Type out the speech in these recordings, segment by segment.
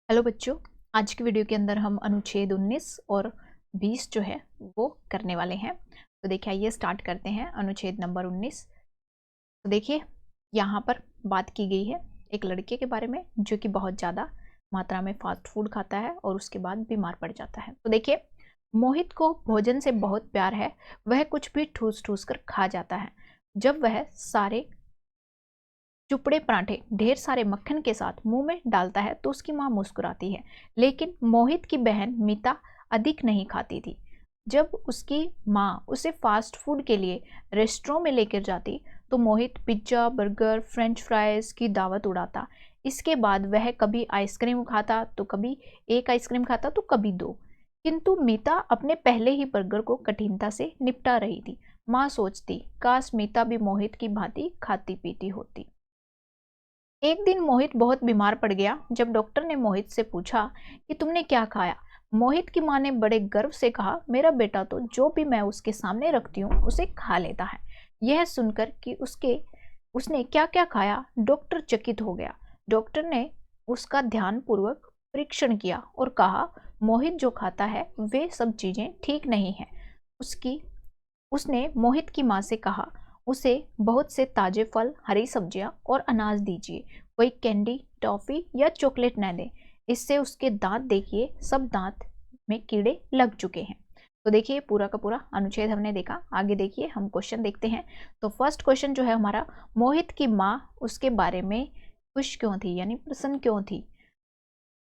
Hello बच्चों, आज की वीडियो के अंदर हम अनुच्छेद 19 और 20 जो है वो करने वाले हैं। तो देखिए आइए स्टार्ट करते हैं अनुच्छेद नंबर 19। तो देखिए यहाँ पर बात की गई है एक लड़के के बारे में जो कि बहुत ज़्यादा मात्रा में फास्ट फूड खाता है और उसके बाद बीमार पड़ जाता है। तो देखिए मोहित को भोजन से बहुत प्यार है, वह कुछ भी ठूस ठूस कर खा जाता है। जब वह सारे चुपड़े पराठे ढेर सारे मक्खन के साथ मुंह में डालता है तो उसकी माँ मुस्कुराती है, लेकिन मोहित की बहन मीता अधिक नहीं खाती थी। जब उसकी माँ उसे फास्ट फूड के लिए रेस्टोरेंट में लेकर जाती तो मोहित पिज्ज़ा, बर्गर, फ्रेंच फ्राइज की दावत उड़ाता। इसके बाद वह कभी आइसक्रीम खाता तो कभी एक आइसक्रीम खाता तो कभी दो, किंतु मीता अपने पहले ही बर्गर को कठिनता से निपटा रही थी। माँ सोचती, काश मीता भी मोहित की भांति खाती पीती होती। एक दिन मोहित बहुत बीमार पड़ गया। जब डॉक्टर ने मोहित से पूछा कि तुमने क्या खाया, मोहित की मां ने बड़े गर्व से कहा, मेरा बेटा तो जो भी मैं उसके सामने रखती हूँ उसे खा लेता है। यह सुनकर कि उसने क्या क्या खाया, डॉक्टर चकित हो गया। डॉक्टर ने उसका ध्यानपूर्वक परीक्षण किया और कहा, मोहित जो खाता है वे सब चीजें ठीक नहीं है। उसकी उसने मोहित की माँ से कहा, उसे बहुत से ताजे फल, हरी सब्जियां और अनाज दीजिए। कोई कैंडी, टॉफी या चॉकलेट न दे, इससे उसके दांत देखिए, सब दांत में कीड़े लग चुके हैं। तो देखिए पूरा का पूरा अनुच्छेद हमने देखा। आगे देखिए हम क्वेश्चन देखते हैं। तो फर्स्ट क्वेश्चन जो है हमारा, मोहित की माँ उसके बारे में खुश क्यों थी, यानी प्रसन्न क्यों थी।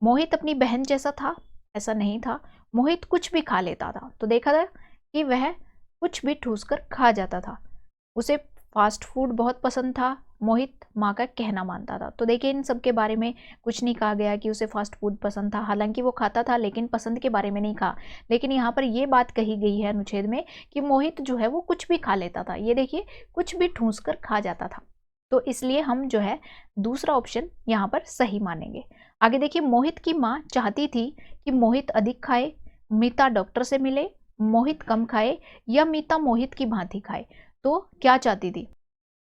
मोहित अपनी बहन जैसा था? ऐसा नहीं था। मोहित कुछ भी खा लेता था। तो देखा था कि वह कुछ भी ठूस कर खा जाता था। उसे फास्ट फूड बहुत पसंद था। मोहित माँ का कहना मानता था। तो देखिए इन सब के बारे में कुछ नहीं कहा गया कि उसे फास्ट फूड पसंद था, हालांकि वो खाता था लेकिन पसंद के बारे में नहीं कहा। लेकिन यहाँ पर ये बात कही गई है अनुच्छेद में कि मोहित जो है वो कुछ भी खा लेता था। ये देखिए कुछ भी ठूस कर खा जाता था। तो इसलिए हम जो है दूसरा ऑप्शन यहाँ पर सही मानेंगे। आगे देखिए, मोहित की माँ चाहती थी कि मोहित अधिक खाए, मीता डॉक्टर से मिले, मोहित कम खाए या मीता मोहित की भांति खाए। तो क्या चाहती थी?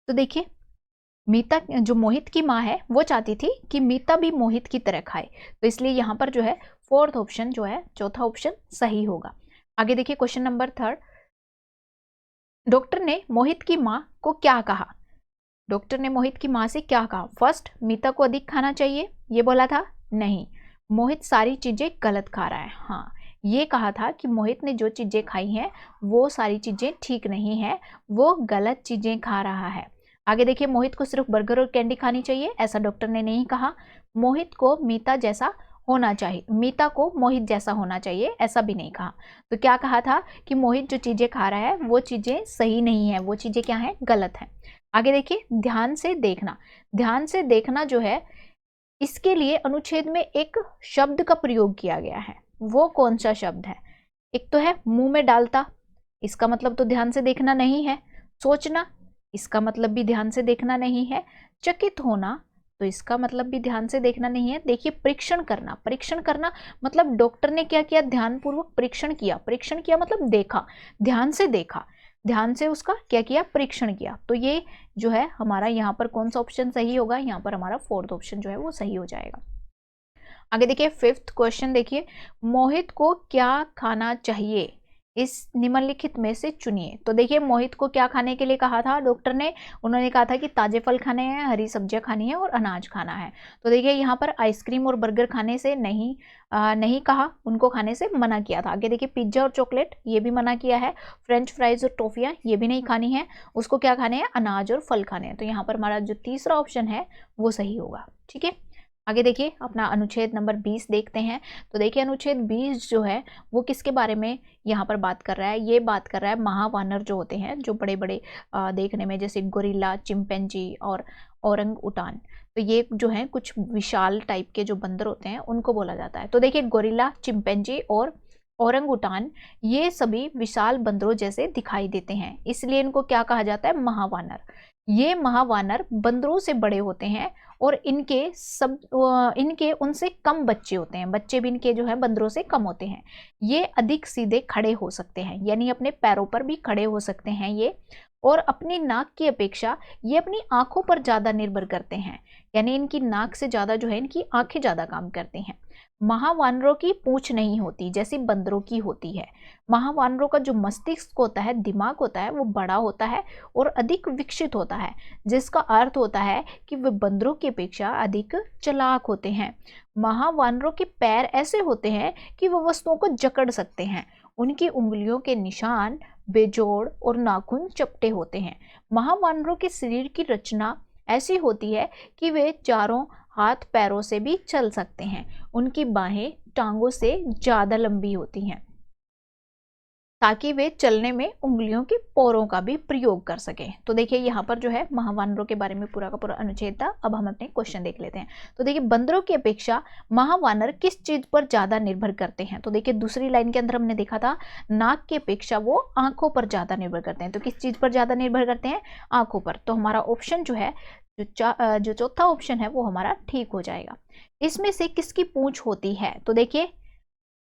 तो देखिए मीता, जो मोहित की माँ है, वो चाहती थी कि मीता भी मोहित की तरह खाए। तो इसलिए यहाँ पर जो है फोर्थ ऑप्शन जो है, चौथा ऑप्शन सही होगा। आगे देखिए क्वेश्चन नंबर थर्ड, डॉक्टर ने मोहित की माँ को क्या कहा। डॉक्टर ने मोहित की माँ से क्या कहा? फर्स्ट, मीता को अधिक खाना चाहिए, ये बोला था? नहीं। मोहित सारी चीजें गलत खा रहा है, हाँ। ये कहा था कि मोहित ने जो चीजें खाई हैं वो सारी चीजें ठीक नहीं है, वो गलत चीजें खा रहा है। आगे देखिए, मोहित को सिर्फ बर्गर और कैंडी खानी चाहिए, ऐसा डॉक्टर ने नहीं कहा। मोहित को मीता जैसा होना चाहिए, मीता को मोहित जैसा होना चाहिए, ऐसा भी नहीं कहा। तो क्या कहा था कि मोहित जो चीजें खा रहा है वो चीजें सही नहीं है, वो चीजें क्या है, गलत है। आगे देखिए, ध्यान से देखना। ध्यान से देखना जो है, इसके लिए अनुच्छेद में एक शब्द का प्रयोग किया गया है। वो कौन सा शब्द है? एक तो है मुंह में डालता, इसका मतलब तो ध्यान से देखना नहीं है। सोचना, इसका मतलब भी ध्यान से देखना नहीं है। चकित होना, तो इसका मतलब भी ध्यान से देखना नहीं है। देखिए परीक्षण करना, परीक्षण करना मतलब डॉक्टर ने क्या किया, ध्यानपूर्वक परीक्षण किया। परीक्षण किया मतलब देखा, ध्यान से देखा, ध्यान से उसका क्या किया, परीक्षण किया। तो ये जो है हमारा यहाँ पर कौन सा ऑप्शन सही होगा, यहाँ पर हमारा फोर्थ ऑप्शन जो है वो सही हो जाएगा। आगे देखिए फिफ्थ क्वेश्चन देखिए, मोहित को क्या खाना चाहिए, इस निम्नलिखित में से चुनिए। तो देखिए मोहित को क्या खाने के लिए कहा था डॉक्टर ने? उन्होंने कहा था कि ताजे फल खाने हैं, हरी सब्जियां खानी है और अनाज खाना है। तो देखिए यहाँ पर आइसक्रीम और बर्गर खाने से नहीं कहा, उनको खाने से मना किया था। आगे देखिए पिज्जा और चॉकलेट ये भी मना किया है, फ्रेंच फ्राइज और टॉफियां ये भी नहीं खानी है, उसको क्या खाने हैं, अनाज और फल खाने हैं। तो यहाँ पर हमारा जो तीसरा ऑप्शन है वो सही होगा। ठीक है, आगे देखिए अपना अनुच्छेद नंबर 20 देखते हैं। तो देखिए अनुच्छेद 20 जो है वो किसके बारे में यहाँ पर बात कर रहा है? ये बात कर रहा है महावानर जो होते हैं, जो बड़े बड़े देखने में जैसे गोरिल्ला, चिंपैंजी और औरंग उटान। तो ये जो है कुछ विशाल टाइप के जो बंदर होते हैं उनको बोला जाता है। तो देखिए गोरिल्ला, चिंपैंजी और औरंग उटान ये सभी विशाल बंदरों जैसे दिखाई देते हैं, इसलिए इनको क्या कहा जाता है, महावानर। ये महावानर बंदरों से बड़े होते हैं और इनके उनसे कम बच्चे होते हैं, बच्चे भी इनके जो है बंदरों से कम होते हैं। ये अधिक सीधे खड़े हो सकते हैं, यानी अपने पैरों पर भी खड़े हो सकते हैं ये, और अपनी नाक की अपेक्षा ये अपनी आंखों पर ज़्यादा निर्भर करते हैं, यानी इनकी नाक से ज़्यादा जो है इनकी आंखें ज़्यादा काम करती हैं। महावानरों की पूंछ नहीं होती जैसी बंदरों की होती है। महावानरों का जो मस्तिष्क होता है, दिमाग होता है, वो बड़ा होता है और अधिक विकसित होता है, जिसका अर्थ होता है कि वे बंदरों की अपेक्षा अधिक चालाक होते हैं। महावानरों के पैर ऐसे होते हैं कि वो वस्तुओं को जकड़ सकते हैं। उनकी उंगलियों के निशान बेजोड़ और नाखून चपटे होते हैं। महावानरों के शरीर की रचना ऐसी होती है कि वे चारों हाथ पैरों से भी चल सकते हैं। उनकी बाहें टांगों से ज़्यादा लंबी होती हैं ताकि वे चलने में उंगलियों के पोरों का भी प्रयोग कर सकें। तो देखिए यहाँ पर जो है महावानरों के बारे में पूरा का पूरा अनुच्छेद था। अब हम अपने क्वेश्चन देख लेते हैं। तो देखिए बंदरों की अपेक्षा महावानर किस चीज पर ज्यादा निर्भर करते हैं? तो देखिए दूसरी लाइन के अंदर हमने देखा था नाक की अपेक्षा वो आंखों पर ज्यादा निर्भर करते हैं। तो किस चीज पर ज्यादा निर्भर करते हैं? आंखों पर। तो हमारा ऑप्शन जो है जो चौथा ऑप्शन है वो हमारा ठीक हो जाएगा। इसमें से किसकी पूंछ होती है? तो देखिए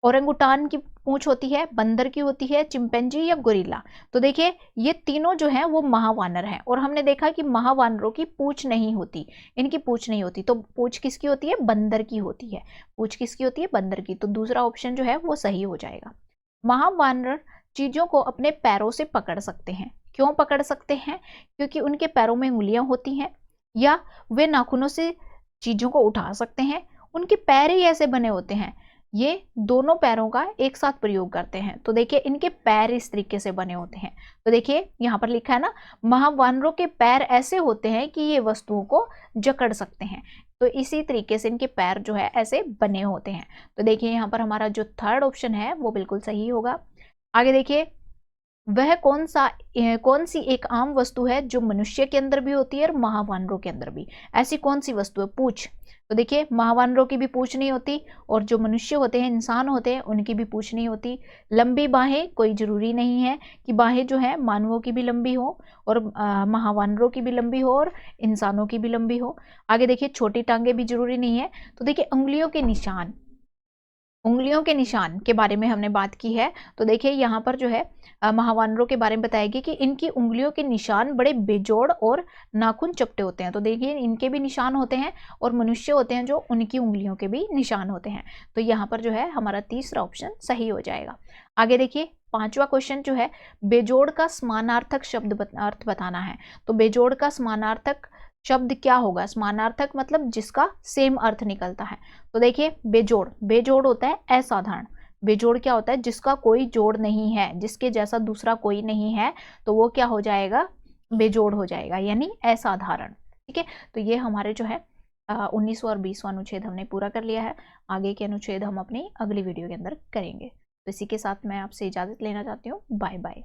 ओरंगुटान की पूंछ होती है, बंदर की होती है, चिंपैंजी या गोरिल्ला। तो देखिए ये तीनों जो हैं वो महावानर हैं और हमने देखा कि महावानरों की पूंछ नहीं होती, इनकी पूंछ नहीं होती। तो पूंछ किसकी होती है? बंदर की होती है। पूंछ किसकी होती है? बंदर की। तो दूसरा ऑप्शन जो है वो सही हो जाएगा। महावानर चीजों को अपने पैरों से पकड़ सकते हैं। क्यों पकड़ सकते हैं? क्योंकि उनके पैरों में उंगलियां होती हैं, या वे नाखूनों से चीजों को उठा सकते हैं। उनके पैर ही ऐसे बने होते हैं, ये दोनों पैरों का एक साथ प्रयोग करते हैं। तो देखिए इनके पैर इस तरीके से बने होते हैं। तो देखिए यहाँ पर लिखा है ना, महावानरों के पैर ऐसे होते हैं कि ये वस्तुओं को जकड़ सकते हैं। तो इसी तरीके से इनके पैर जो है ऐसे बने होते हैं। तो देखिए यहाँ पर हमारा जो थर्ड ऑप्शन है वो बिल्कुल सही होगा। आगे देखिए वह कौन सी एक आम वस्तु है जो मनुष्य के अंदर भी होती है और महावानरों के अंदर भी? ऐसी कौन सी वस्तु है? पूंछ। तो देखिए महावानरों की भी पूंछ नहीं होती और जो मनुष्य होते हैं, इंसान होते हैं, उनकी भी पूंछ नहीं होती। लंबी बाहें, कोई जरूरी नहीं है कि बाहें जो है मानवों की भी लंबी हो और महावानरों की भी लंबी हो और इंसानों की भी लंबी हो। आगे देखिए छोटी टांगे भी जरूरी नहीं है। तो देखिए उंगलियों के निशान, उंगलियों के निशान के बारे में हमने बात की है। तो देखिए यहाँ पर जो है महावानरों के बारे में बताएगी कि इनकी उंगलियों के निशान बड़े बेजोड़ और नाखून चपटे होते हैं। तो देखिए इनके भी निशान होते हैं और मनुष्य होते हैं जो उनकी उंगलियों के भी निशान होते हैं। तो यहाँ पर जो है हमारा तीसरा ऑप्शन सही हो जाएगा। आगे देखिए पांचवा क्वेश्चन जो है बेजोड़ का समानार्थक अर्थ बताना है। तो बेजोड़ का समानार्थक शब्द क्या होगा? समानार्थक मतलब जिसका सेम अर्थ निकलता है। तो देखिए बेजोड़, बेजोड़ होता है असाधारण। बेजोड़ क्या होता है? जिसका कोई जोड़ नहीं है, जिसके जैसा दूसरा कोई नहीं है, तो वो क्या हो जाएगा? बेजोड़ हो जाएगा, यानी असाधारण। ठीक है, तो ये हमारे जो है 19वां और 20वां अनुच्छेद हमने पूरा कर लिया है। आगे के अनुच्छेद हम अपनी अगली वीडियो के अंदर करेंगे। तो इसी के साथ मैं आपसे इजाजत लेना चाहती हूँ। Bye bye.